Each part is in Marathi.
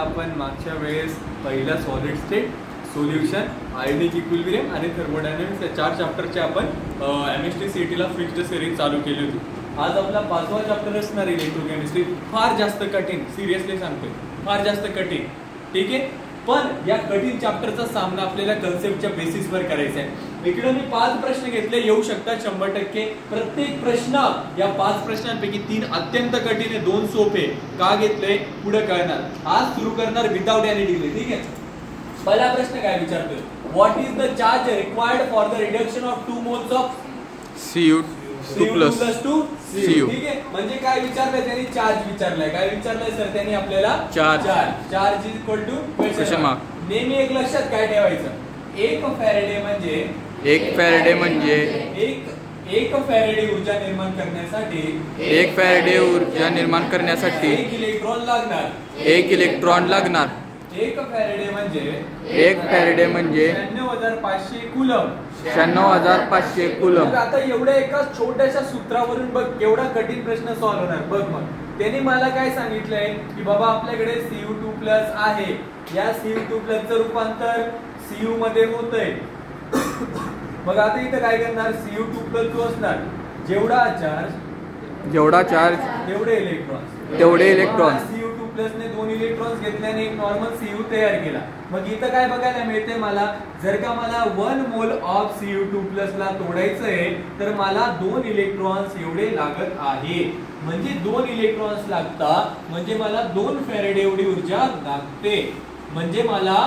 आपण मागच्या वेळेस पहिला solid state, solution, ionic equilibrium आणि थर्मोडायनामिक्स या 4 चॅप्टरचे आपण MST-CET ला फिक्स्ड सिरीज चालू केली होती. आज आपला 5वा चॅप्टर असणार इलेक्ट्रोकेमिस्ट्री. फार जास्त कठीण, सिरियसली सांगतोय, फार जास्त कठीण. ठीक आहे, पण या कठीण चॅप्टरचा सामना आपल्याला कन्सेप्टच्या बेसिसवर करायचा आहे. इकडे मी 5 प्रश्न घेतले, येऊ शकतात 100%. प्रत्येक प्रश्न, या 5 प्रश्नांपैकी 3 अत्यंत कठीण आहे, 2 सोपे. का घेतले पुढे कळणार. आज सुरू करणार विदाउट एनी डिग्री. ठीक आहे, पहिला प्रश्न काय विचारतोय, what is the charge required for the reduction of 2 moles of Cu2 + Cu. ठीक आहे, म्हणजे काय विचारलंय त्यांनी, चार्ज विचारलाय. काय विचारलंय सर त्यांनी आपल्याला, charge is equal to question mark. नेहमी एक लक्षात काय ठेवायचं, 1 फॅरेडे म्हणजे एक फॅरेडे ऊर्जा निर्माण करण्यासाठी 1 इलेक्ट्रॉन लागणार. 1 फॅरेडे म्हणजे 96,500 कूलम. 96,500 कूलम. आता एवढ्या एका छोट्याशा सूत्रावरून बघ केवढा कठीण प्रश्न सॉल्व्ह होणार. बघ मग त्यांनी मला काय सांगितलंय की बाबा आपल्याकडे Cu2+ आहे, या Cu2+ चं रूपांतर Cu मध्ये होतंय. मग आता इथं काय करणार, Cu2+ जो असणार, जेवढा चार्ज तेवढे इलेक्ट्रॉन. Cu2+ ने 2 इलेक्ट्रॉन्स घेतल्याने एक नॉर्मल Cu तयार केला. मग इथं काय बघायला मिळते मला, जर का मला 1 मोल ऑफ Cu2+ ला तोडायचं आहे तर मला 2 इलेक्ट्रॉन्स एवढे लागत आहे. म्हणजे 2 इलेक्ट्रॉन्स लागतात, म्हणजे मला 2 फॅरेडे एवढी ऊर्जा लागते. म्हणजे मला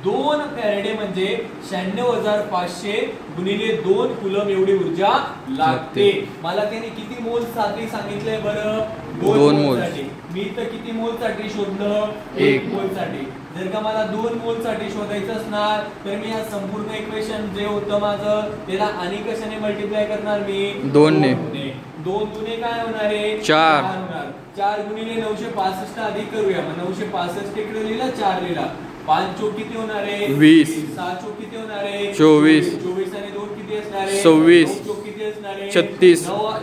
2 फॅरेडे म्हणजे 96,500 गुणिले 2 कूलम एवढी ऊर्जा लागते. मला त्याने किती मोल साठी सांगितलंय बरं, 2 मोल साठी. मी इथं किती मोल साठी शोधलं, 1 मोल साठी. जर का मला 2 मोल साठी शोधायचं असणार तर मी हा संपूर्ण इक्वेशन जे होतं माझं त्याला आणि कशाने मल्टिप्लाय करणार, मी 2 ने. 2 दुने काय होणार आहे, 4 होणार. 4 गुणिले 965 अधिक करूया. मग 965 इकडे लिहिला, 4 लिहिला. 5 चोक किती होणार आहे, 20. 6 चोक किती होणार आहे, 24. 24 आणि 2 किती असणार आहे, 26. 9 चोक किती असणार आहे, 36.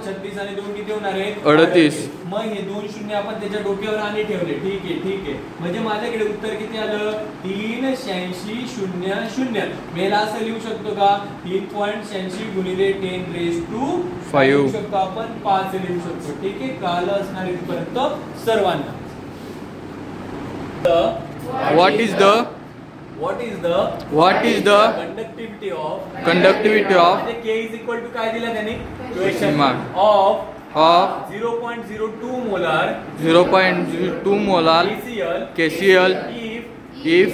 36 आणि 2 किती होणार आहे, 38. मग हे 2 शून्य आपण त्याच्या डोक्यावर आणि ठेवले. ठीक आहे. म्हणजे माझ्याकडे उत्तर किती आलं, 386,000. मेला असं लिहू शकतो का, 3.86 गुणिले 10⁵ लिहू शकतो आपण, 5 लिहू शकतो. ठीक आहे, कळलं असणार इथपर्यंत सर्वांना. What is the conductivity of K is equal to काय दिला त्यांनी, question mark of 0.02 molar KCl if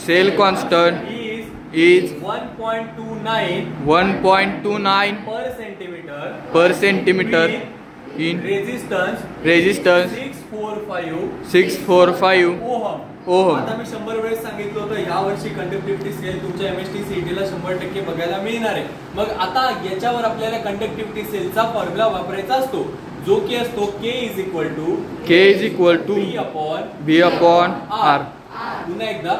cell constant is 1.29 per centimeter in resistance 645 ohm. आता मी 100 वेळेस सांगितलं होतं या वर्षी कंडक्टिव्हिटी सेल तुमच्या MST-CET ला 100% बघायला मिळणार आहे. मग आता याच्यावर आपल्याला कंडक्टिव्हिटी सेलचा फॉर्म्युला वापरायचा असतो, जो की असतो K is equal to B upon R. पुन्हा एकदा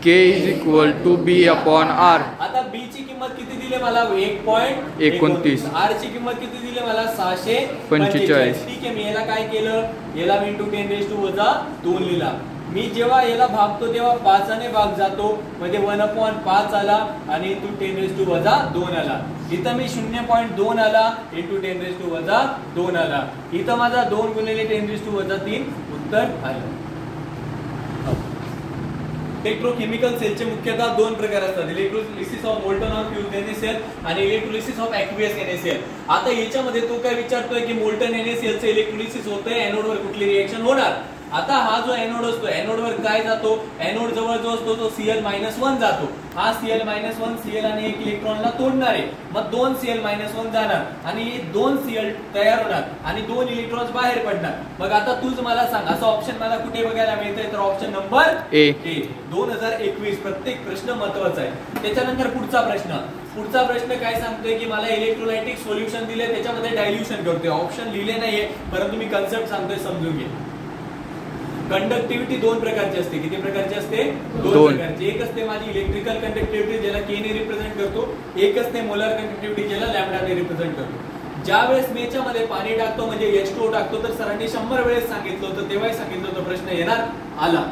K is equal to B upon R. आता B ची किंमत किती दिली मला, 1.29. R ची किंमत किती दिली मला, 645. ठीक आहे, मी याला काय केलं, याला मी × 10⁻² लिहिला. मी जेव्हा याला भागतो तेव्हा 5 ने भाग जातो, म्हणजे 1/5 आला आणि × 10⁻² आला. इथं मी 0.2 आला × 10⁻² आला. इथं माझा 2 गुणिले 10⁻³ उत्तर आलं. इलेक्ट्रोकेमिकल सेलचे मुख्यतः 2 प्रकार असतात, electrolysis of molten of fuse NaCl आणि इलेक्ट्रोलिसिस ऑफ ॲक्वियस NaCl. आता याच्यामध्ये तो काय विचारतोय की मोल्टन NaCl चे इलेक्ट्रोलिसिस होतंय, एनोडवर कुठली रिएक्शन होणार. आता हा जो एनोड असतो, एनोडवर काय जातो, एनोड जवळ जो असतो तो Cl-1 जातो. हा Cl-1 Cl आणि 1 इलेक्ट्रॉनला तोडणार आहे. मग 2 Cl-1 जाणार आणि 2 Cl तयार होणार आणि 2 इलेक्ट्रॉन्स बाहेर पडणार. मग आता तूच मला सांग, असं ऑप्शन मला कुठे बघायला मिळतंय, तर ऑप्शन नंबर ए. 2021 प्रत्येक प्रश्न महत्वाचा आहे. त्याच्यानंतर पुढचा प्रश्न काय सांगतोय की मला इलेक्ट्रोलायटिक सोल्युशन दिले, त्याच्यामध्ये डायल्युशन करतोय. ऑप्शन लिहिले नाहीये, परंतु मी कन्सेप्ट सांगतोय, समजून घे. कंडक्टिव्हिटी 2 प्रकारची असते. किती प्रकारची असते, 2 प्रकारची. एक असते माझी इलेक्ट्रिकल कंडक्टिव्हिटी ज्याला K ने रिप्रेझेंट करतो, एक असते मोलर कंडक्टिव्हिटी ज्याला लॅम्बडा ने रिप्रेझेंट करतो. ज्या वेळेस मी याच्यामध्ये पाणी टाकतो म्हणजे H2O टाकतो तर सरांनी 100 वेळेस सांगितलं होतं, तेव्हाही सांगितलं होतं प्रश्न येणार आला.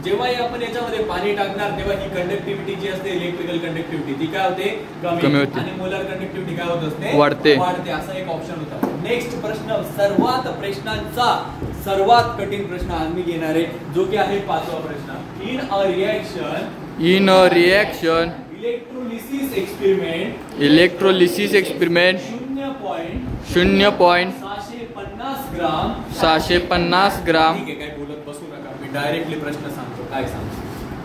जेव्हाही आपण याच्यामध्ये पाणी टाकणार तेव्हा ही कंडक्टिव्हिटी जी असते इलेक्ट्रिकल कंडक्टिव्हिटी ती काय होते, कमी होते, आणि मोलर कंडक्टिव्हिटी काय होत असते, वाढते. असा एक ऑप्शन होता. नेक्स्ट प्रश्न, सर्वात प्रश्नांचा सर्वात कठीण प्रश्न आज मी घेणार आहे, जो की आहे 5वा प्रश्न. In a reaction electrolysis experiment 0.650 ग्राम. ठीक आहे, काय बोलत बसू नका, मी डायरेक्टली प्रश्न सांगतो. काय सांगतो,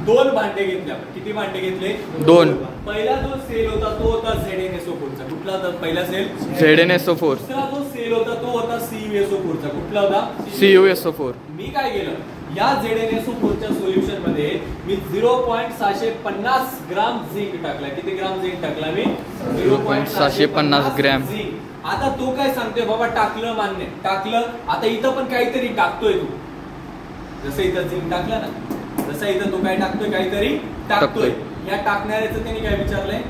2 भांडे घेतले आपण. किती भांडे घेतले, 2. पहिला जो सेल होता तो होता ZnSO4 चा. कुठला होता पहिला सेल, ZnSO4. दुसरा जो सेल होता तो होता CuSO4 चा. कुठला होता, CuSO4. मी काय केलं, या ZnSO4 च्या सोल्युशन मध्ये मी 0.650 ग्राम झिंक टाकला. किती ग्राम झिंक टाकला मी, 0.650 ग्रॅम झिंक. आता तो काय सांगतोय, बाबा टाकलं, मान्य टाकलं. आता इथं पण काहीतरी टाकतोय तू, जसं इथं झिंक टाकलं ना, जसं इथं तो काय टाकतोय, काहीतरी टाकतोय. या टाकणाऱ्याचं त्यांनी काय विचारलंय,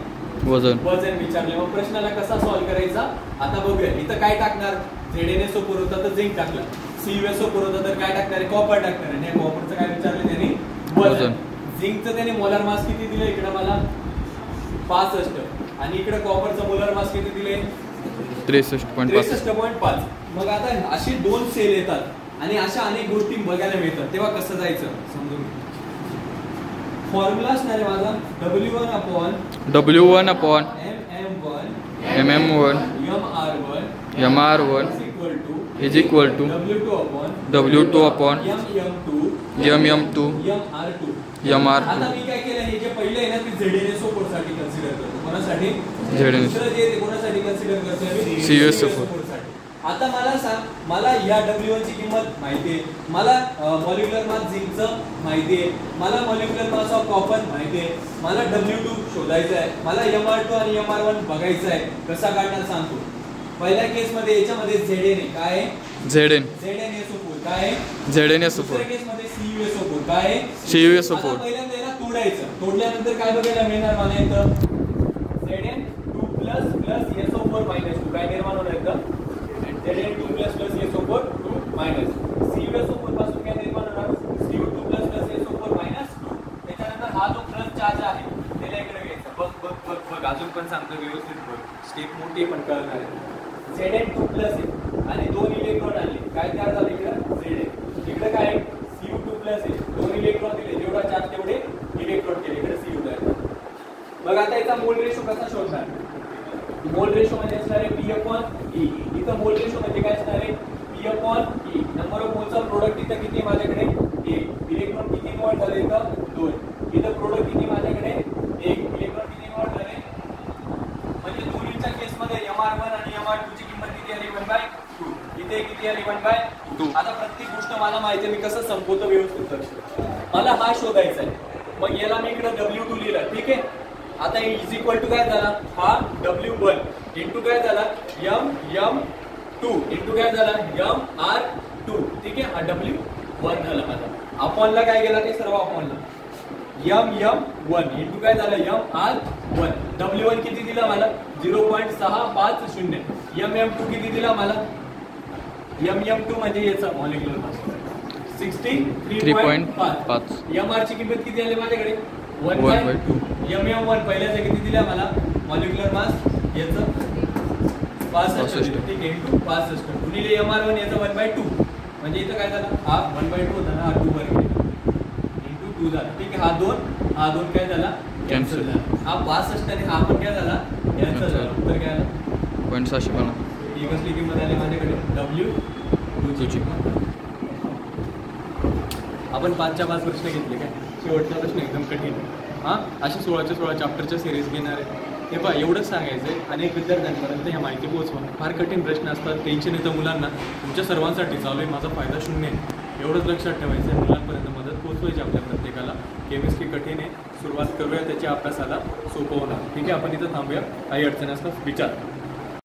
वजन विचारले. मग प्रश्नाला कसा सॉल्व्ह करायचा आता बघूया. इथं काय टाकणार, ZnSO4 होता तर झिंक टाकलं, CuSO4 होता तर काय टाकणार आहे, कॉपर टाकणार आहे. आणि कॉपरचं काय विचारलं त्यांनी, वजन. झिंकचं त्याने मोलार मास किती दिले, इकडे मला 65, आणि इकडे कॉपरचं मोलार मास किती दिले, 63.5. मग आता अशी 2 सेल येतात आणि अशा अनेक गोष्टी बघायला मिळतात, तेव्हा कसं जायचं समजून. फॉर्म्युला असणार आहे माझा W1 upon MM1 MR1 is equal to W2 upon MM2 MR2. आता मी काय केलं, हे जे पहिले आहे ना ते ZnSO4 साठी कन्सिडर करतो. कोणासाठी, दुसरं जे कोणासाठी कन्सिडर करतो, CuSO4 साठी. आता मला सांग, मला या W1 ची किंमत माहिती आहे, मला मॉलिक्युलर मास झिंकचं माहिती आहे, मला मॉलिक्युलर मास ऑफ कॉपर माहिती आहे, मला W2 शोधायचं आहे, मला MR2 आणि MR1 बघायचं आहे. कसा काढणार सांगतो. पहिल्या केस मध्ये याच्यामध्ये Zn काय आहे, ZnSO4 काय आहे, ZnSO4. दुसऱ्या केस मध्ये CuSO4 काय आहे, CuSO4. पहिल्यांदा याला तोडायचं, तोडल्यानंतर काय बघायला मिळणार मला, इथं Zn2 प्लस SO4 मायनस 2 काय निर्माण होणार इथं, Zn2 plus SO4 2 minus CuSO4 पासून काय निर्माण होणार, Cu2 प्लस SO4 मायनस 2. त्याच्यानंतर हा जो प्लस चार्ज आहे त्याला इकडे घ्यायचा. बघ अजून पण सांगतो व्यवस्थित बघ, स्टेप मोठी पण कळणार आहे. Zn2 प्लस आहे आणि 2 इलेक्ट्रॉन आले, काय तयार झालं इकडे Zn. इकडे काय Cu2 प्लस आहे, 2 इलेक्ट्रॉन दिले, जेवढा चार्ज तेवढे इलेक्ट्रॉन केले, इकडे Cu तयार झाला. मग आता याचा मोल रेशो कसा शोधणार, मोल रेशो म्हणजे असणार आहे P/E. इथं मोल रेशो म्हणजे काय असणार आहे, P/E. Number of moles of product इथं किती माझ्याकडे 1, इलेक्ट्रॉन किती इन्व्हॉल्व झाले इथं 2, इथं प्रोडक्ट किती माझ्याकडे 1, इलेक्ट्रॉन किती इन्व्हॉल्व झाले, म्हणजे दोन्हीच्या केस मध्ये MR1 आणि MR2 ची किंमत किती आली 1/2, इथे किती आली 1/2. आता प्रत्येक गोष्ट मला माहिती आहे, मी कसं संपवतो व्यवस्थित लक्ष. मला हा शोधायचा आहे, मग याला मी इकडे W2 लिहिला. ठीक आहे, आता इज इक्वल टू काय झाला, हा W1 इंटू काय झाला M2 इंटू काय झाला MR2. ठीक आहे, हा W1 झाला माझा. अपॉनला काय गेला ते सर्व अपॉनला MM1 इंटू काय झालं MR1. W1 किती दिला मला 0.650. MM2 किती दिला मला, MM2 म्हणजे याचा मॉलिक्युलर मास 63.5. MR ची किंमत किती आली माझ्याकडे 1/2. MM1 पहिल्याचं किती दिल्या मला मॉलिक्युलर मास याचं 65. ठीक आहे, इंटू 65 गुणिले MR1 याचं 1/2. म्हणजे इथं काय झालं, हा 1/2 होता ना, हा 2 वर गेला इंटू 2 झाला. ठीक आहे, हा 2 काय झाला कॅन्सल झाला. हा 65 आणि हा पण काय झाला कॅन्सल झाला. उत्तर काय आलं 0.650. ही कसली किंमत आली माझ्याकडे W2 ची. आपण 5च्या 5 प्रश्न घेतले काय, शेवटचा प्रश्न एकदम कठीण आहे. अशी 16च्या 16 चॅप्टरच्या सिरीज घेणार आहे. हे पहा, एवढंच सांगायचं आहे, अनेक विद्यार्थ्यांपर्यंत ह्या माहिती पोहोचवा. फार कठीण प्रश्न असतात, टेन्शन येतं मुलांना. तुमच्या सर्वांसाठी चालू आहे, माझा फायदा 0 आहे, एवढंच लक्षात ठेवायचं आहे. मुलांपर्यंत मदत पोहोचवायची आपल्या प्रत्येकाला. केमिस्ट्री कठीण आहे, सुरुवात करूया त्याच्या अभ्यासाला, सोपं होणार. ठीक आहे, आपण इथं थांबूया, काही अडचण असतात विचार.